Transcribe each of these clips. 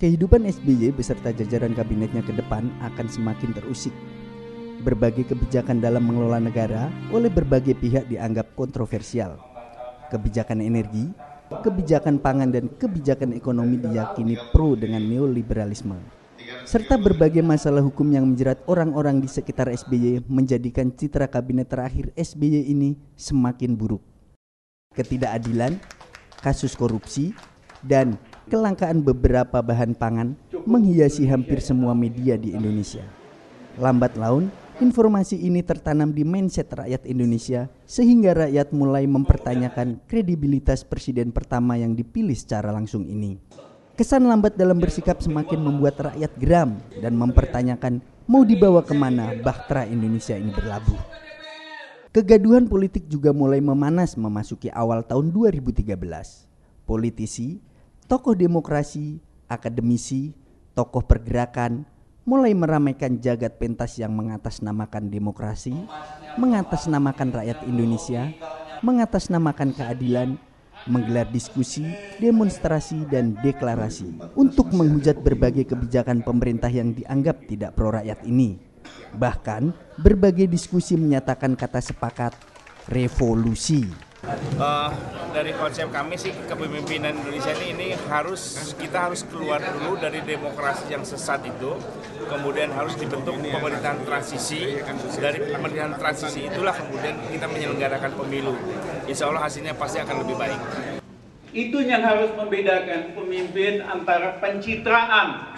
Kehidupan SBY beserta jajaran kabinetnya ke depan akan semakin terusik. Berbagai kebijakan dalam mengelola negara oleh berbagai pihak dianggap kontroversial. Kebijakan energi, kebijakan pangan dan kebijakan ekonomi diyakini pro dengan neoliberalisme. Serta berbagai masalah hukum yang menjerat orang-orang di sekitar SBY menjadikan citra kabinet terakhir SBY ini semakin buruk. Ketidakadilan, kasus korupsi, dan kelangkaan beberapa bahan pangan menghiasi hampir semua media di Indonesia. Lambat laun, informasi ini tertanam di mindset rakyat Indonesia sehingga rakyat mulai mempertanyakan kredibilitas presiden pertama yang dipilih secara langsung ini. Kesan lambat dalam bersikap semakin membuat rakyat geram dan mempertanyakan mau dibawa kemana bahtera Indonesia ini berlabuh. Kegaduhan politik juga mulai memanas memasuki awal tahun 2013. Politisi, tokoh demokrasi, akademisi, tokoh pergerakan mulai meramaikan jagat pentas yang mengatasnamakan demokrasi, mengatasnamakan rakyat Indonesia, mengatasnamakan keadilan, menggelar diskusi, demonstrasi, dan deklarasi untuk menghujat berbagai kebijakan pemerintah yang dianggap tidak pro rakyat ini. Bahkan berbagai diskusi menyatakan kata sepakat revolusi. Dari konsep kami sih kepemimpinan Indonesia ini kita harus keluar dulu dari demokrasi yang sesat itu, kemudian harus dibentuk pemerintahan transisi. Dari pemerintahan transisi itulah kemudian kita menyelenggarakan pemilu. Insya Allah hasilnya pasti akan lebih baik. Itu yang harus membedakan pemimpin antara pencitraan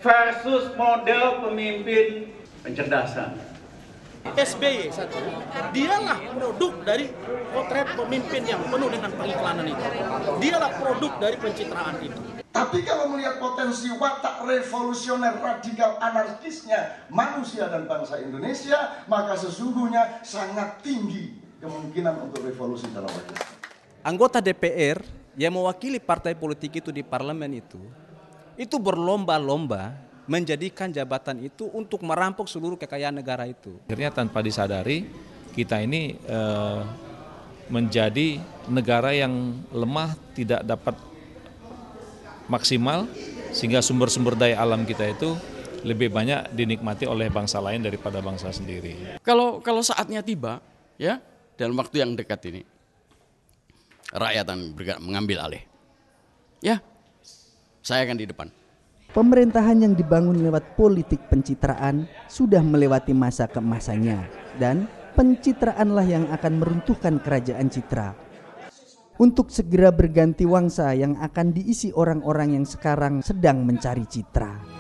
versus model pemimpin pencerdasan. SBY satu, dialah produk dari potret pemimpin yang penuh dengan pengiklanan itu. Dialah produk dari pencitraan itu. Tapi kalau melihat potensi watak revolusioner radikal anarkisnya manusia dan bangsa Indonesia, maka sesungguhnya sangat tinggi kemungkinan untuk revolusi dalam waktu. Anggota DPR yang mewakili partai politik itu di parlemen itu berlomba-lomba menjadikan jabatan itu untuk merampok seluruh kekayaan negara itu. Akhirnya tanpa disadari kita ini menjadi negara yang lemah, tidak dapat maksimal, sehingga sumber-sumber daya alam kita itu lebih banyak dinikmati oleh bangsa lain daripada bangsa sendiri. Kalau saatnya tiba, ya dalam waktu yang dekat ini, rakyat akan mengambil alih. Ya, saya akan di depan. Pemerintahan yang dibangun lewat politik pencitraan sudah melewati masa keemasannya dan pencitraanlah yang akan meruntuhkan kerajaan citra. Untuk segera berganti wangsa yang akan diisi orang-orang yang sekarang sedang mencari citra.